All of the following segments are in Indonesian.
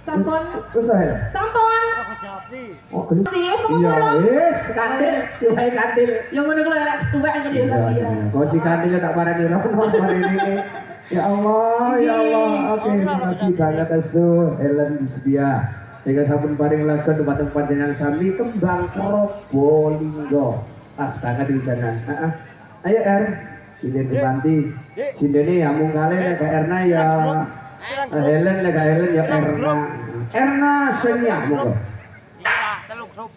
Sampun. Wis ae. Sampun. Oh, geni. Iya, wis kantil, diwae kantil. Yang ngono kuwi lek tuwek aja ya tadi. Kunci kantil tak parani rono mari ini. Ya Allah, ya Allah. Oke, terima kasih banget Astu Helen Disbia. Ega sampun paring lagu dumateng panjenengan sami Kembang Probolinggo. Pas banget di sana. Ayo R, ini Banti. Sindene ya mung kale nek Erna ya Helen ya Erna Senia monggo.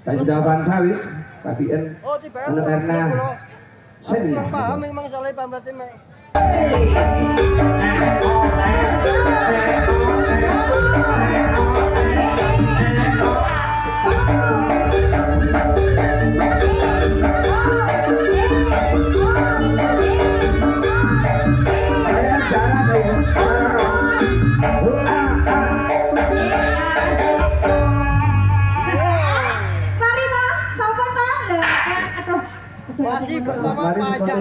Kayak sudah Avanza wis, Papien. Ono Erna Senia. Paham memang soalnya pambatin mek. Masih pertama pajak.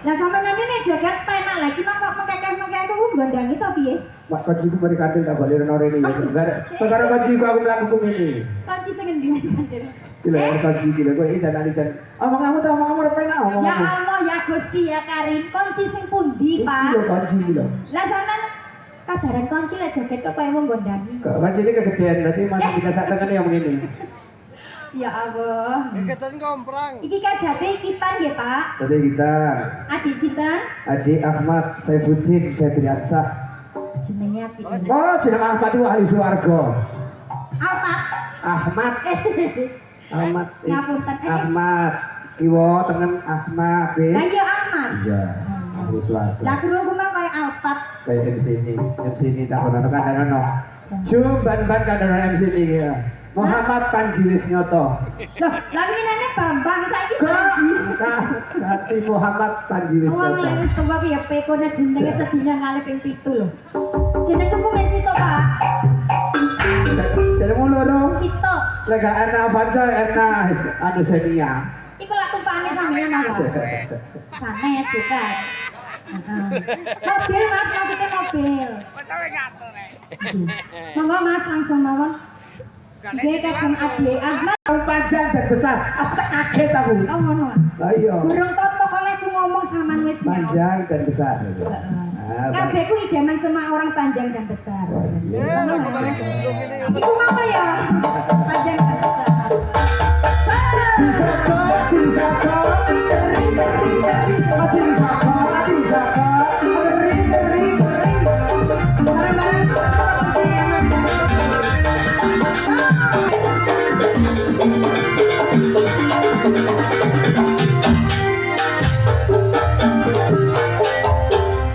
Lah sampe nanti nek jagat penak lagi mah kok mengkekeh ku gondangi to piye? Mak kunci mari kantil tak balik rene ini ya. Perkara kunci aku mlaku ini. Kunci sing endi kantil? Gila kunci gila kowe iki jalan-jalan. Omong kamu penak omong. Ya Allah ya Gusti ya Karim, kunci sing pundi, Pak? Iki lho kunci gila. Lah sampean kadaran kunci lek jagat kok koyo wong gondangi. Kunci ini kegedean berarti masih dikasih tekan yang begini. Ya Allah. Kegetan komprang. Iki kan jate kitan nggih, Pak. Jadi kita Adik sinten? Adik Ahmad Saifuddin Febriansah. Jenenge apik. Oh, jeneng Ahmad itu ahli swarga. Ahmad. Ahmad. Ahmad. Ngapunten. Ahmad. Kiwo tengen Ahmad wis. Lah iya Ahmad. Iya, ahli swarga. Lah krungu mah koyo Alpat. Kayak MC ini tak ono kandhanono. Jumban-ban kandhanono MC ini ya. Muhammad Panji wis nyoto. Loh, lah winginane Bambang saiki Panji. Ganti Muhammad Panji wis Wong nyoto. wis tuwa ya pekone jenenge sedina ngalih ping 7 lho. Jenengku ku wis Sito, Pak. Jenengmu loro. Sito. Lek gak Erna Avanza, Erna anu Senia. Iku lak tumpane sampeyan apa? Sanes bukan. Mobil Mas, maksudnya mobil. Monggo Mas langsung mawon. Nggih kagem Ade Ahmad Panjang dan besar. Aku tak kaget aku. oh ngono. Lah iya. Burung toto oleh ku ngomong sampean wis Panjang dan besar. kabeh ku idaman semua orang panjang dan besar. Ya, Iku apa ya? Panjang dan besar. Bisa kok, bisa kok. Bisa kok, bisa kok.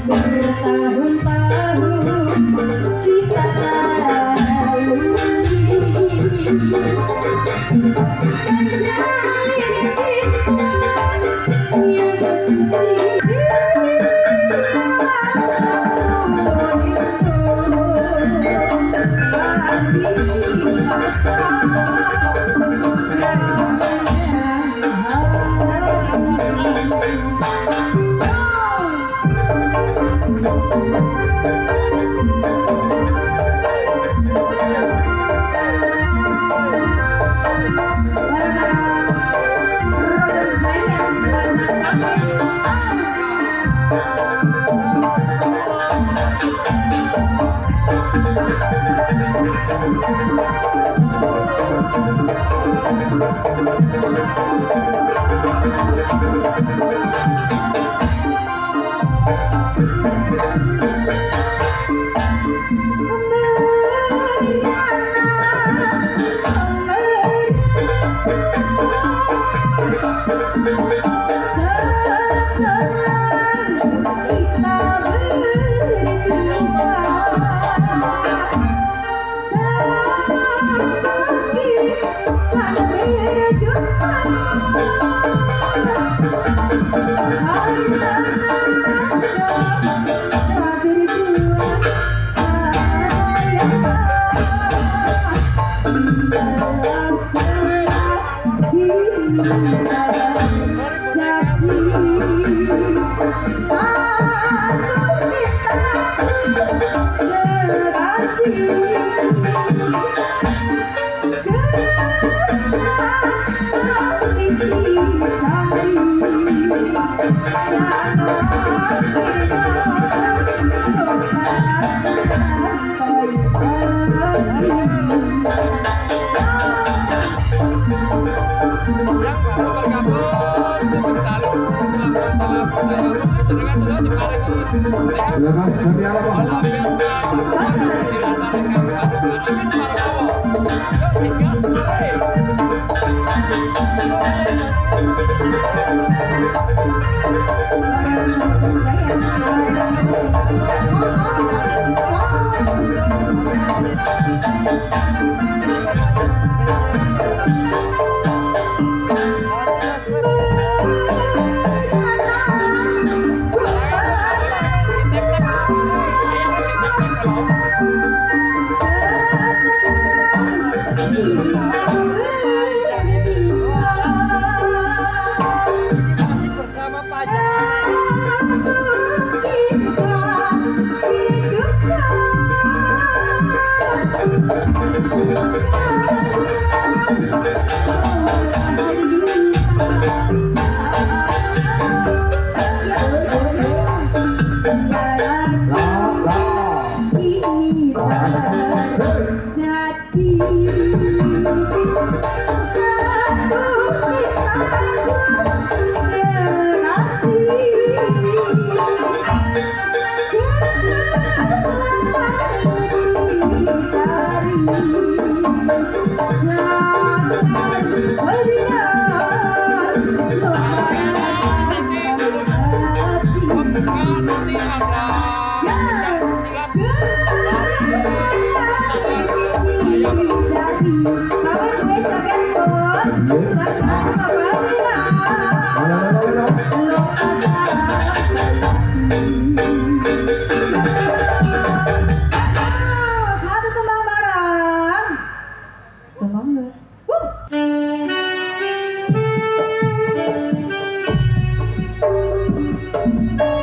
Bertahun-tahun Lepas sedia apa? Bersama pajak.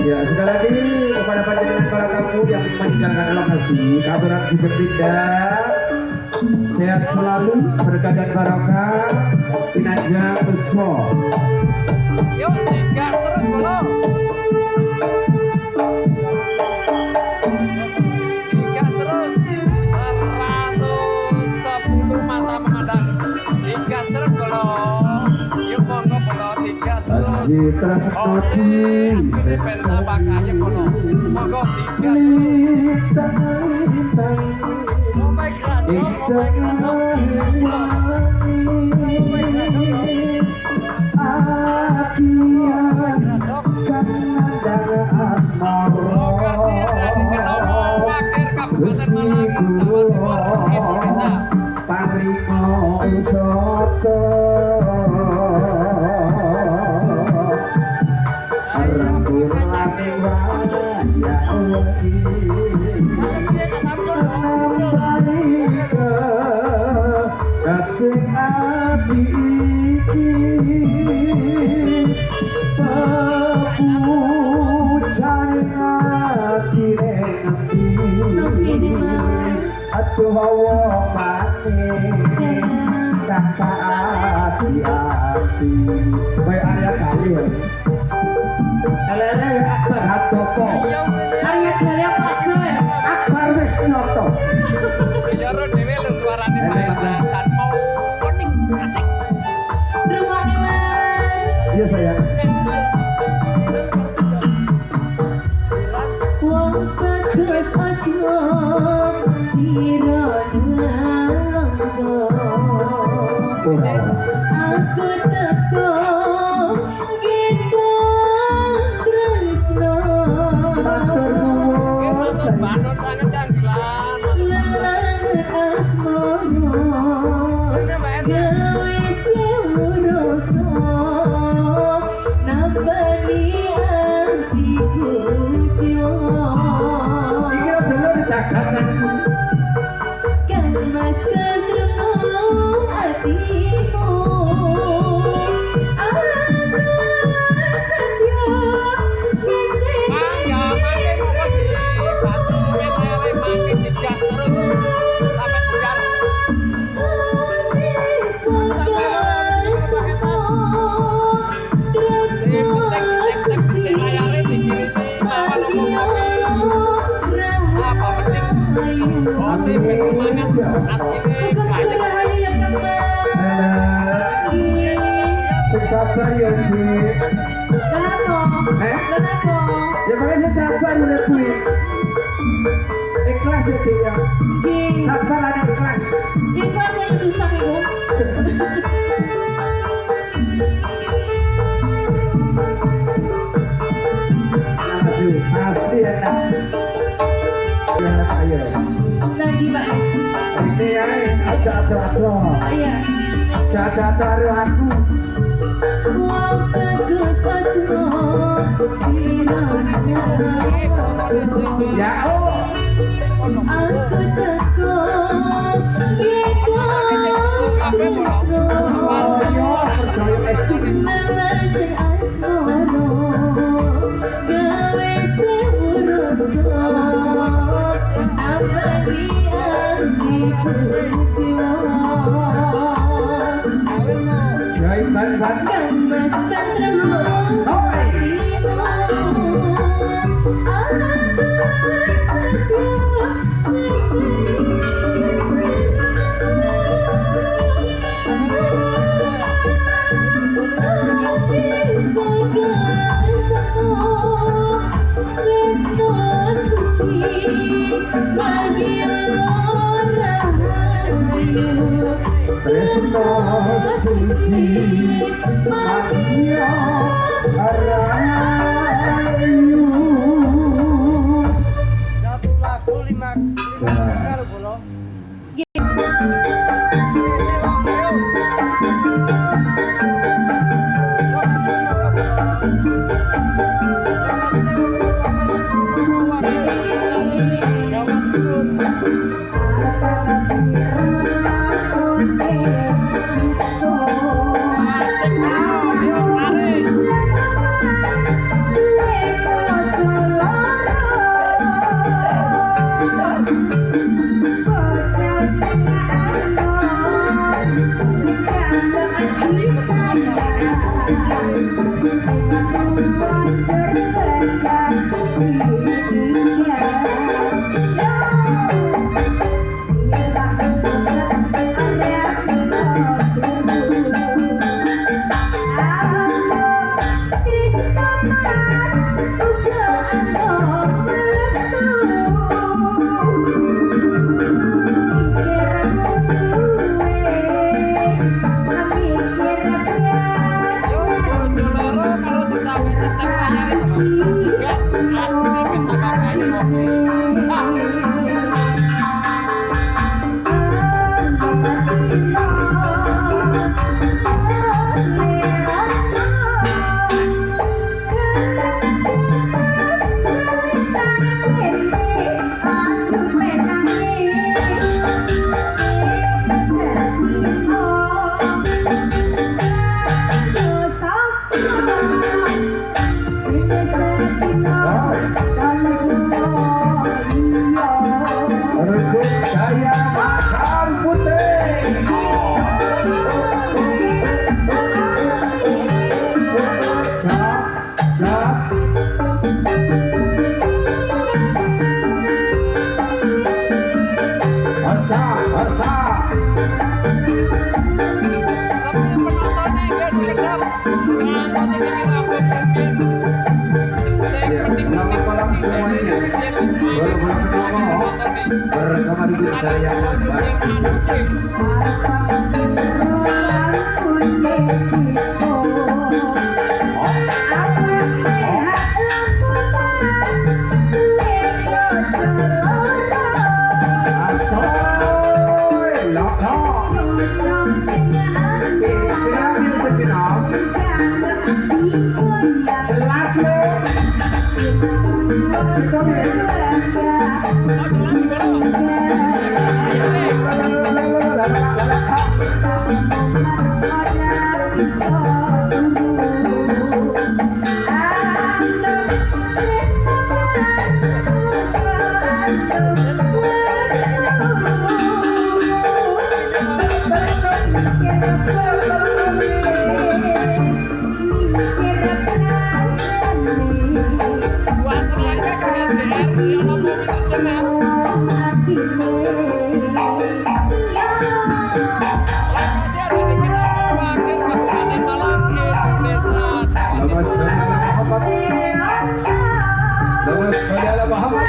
Ya, sekali lagi kepada panjenengan para tamu yang meninggalkan lokasi, kabaran juga tidak sehat selalu, berkah dan barokah, pinanja besar. Yuk, tiga terus belum. Tiga terus 110 mata memandang. Tiga terus belum. Yuk monggo belum tiga terus. Anji terus noti Penta bakanya belum. Monggo tiga terus. lintang Oh my god. Oh my god. Lokasi yang dari Kenowo, Wakir, Kabupaten Malang, Jawa Timur, Indonesia. Parimo soto Rambulane waya wengi Nambani kasih ati iki Papucane atine ngendi Aduh hawa manis tanpa hati-hati Baik Arya kali ya Elele Akbar Hatoko Arya Daya Pak Gue. Akbar wis nyoto Yoro dhewe lho wis aja sira nelongso aku teko gendong tresno Matur nuwun sayang. Bandot sangat janggilan. lelang asmara gawe sewroso nambani atiku jiwa Iki dulu didaganganku. kan mas ketremo hatimu aku setia Mangga, mangga semua di batu meterai mangga digas terus sampai hujan. Oke, semangat akhirnya banyak. Alah, sing sabar ya, Dik. Ya makanya saya sabar udah kuwi. Ikhlas ya, Dik ya. Sabar ada ikhlas. susah ibu. Masih enak. Ya, ayo. Lagi Mas. Ini ya, aja-aja. Iya. Aja-aja karo aku. Wong bagus aja sirana. Ya, oh. Aku takut tresno Oh, yo, percaya pasti. nelayan asmara gawe sewroso nambani atiku jiwa Jai ban-ban. kan mas tentrem Tresno suci magia rayu. Satu lagu lima kali bolong. Ya, selamat malam semuanya. Bola-bola kedua bersama diri saya Macan. Asoy, lokok. Sinabi sa Pinang, jelas mo. Nama saudara Muhammad.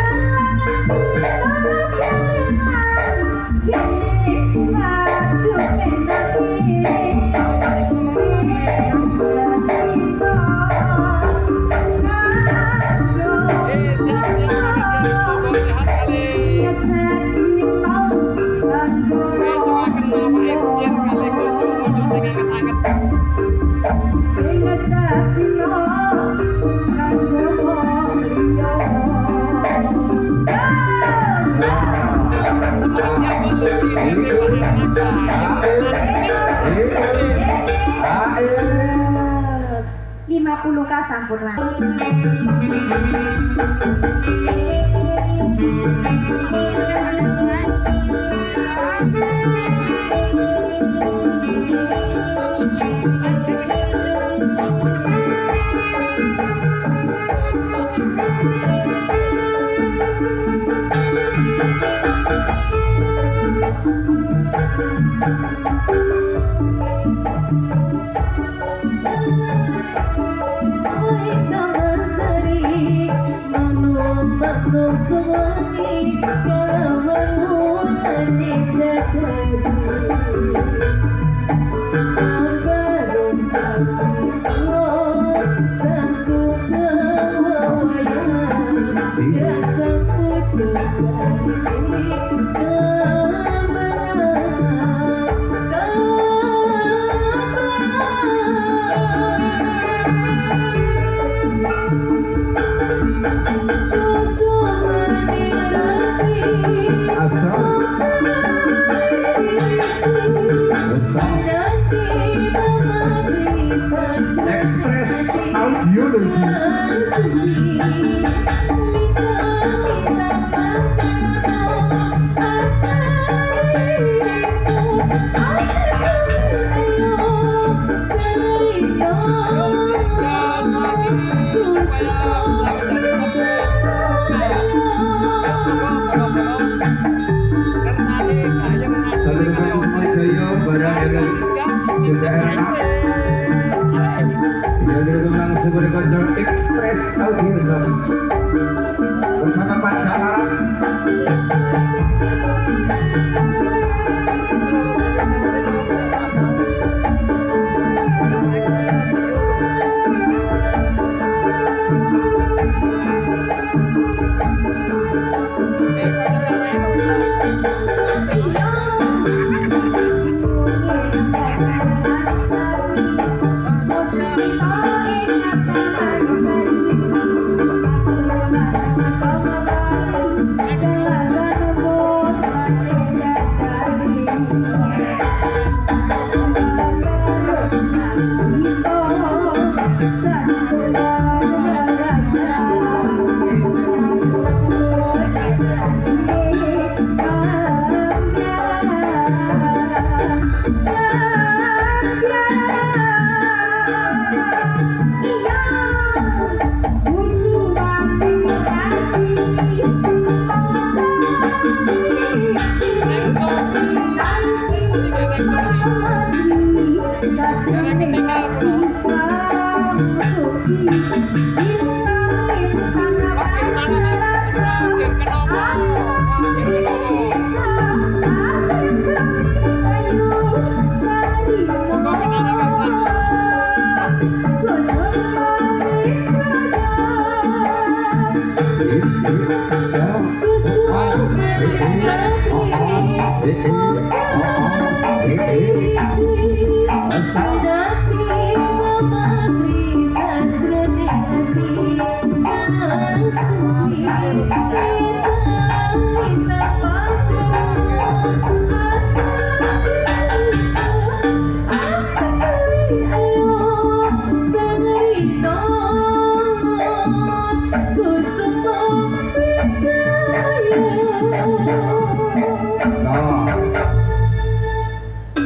Lima puluh ka sampun lah. Express Audiology. Salam Ismail Jaya barang yang sudah enak. Yang direkam langsung dari kantor Express Audio bersama Pak Jakarta. Makin mana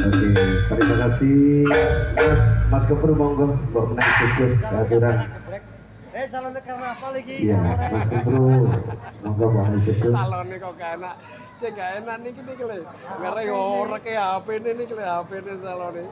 Oke, terima kasih Mas Kepru, monggo mbok menang syukur aturan. Calonnya karena apa lagi? Iya, Mas Kepru, monggo mbok menang syukur. Salone kok gak enak. Sing gak enak niki lho. Ngereng ora ke HP niki lho, HP ne salone.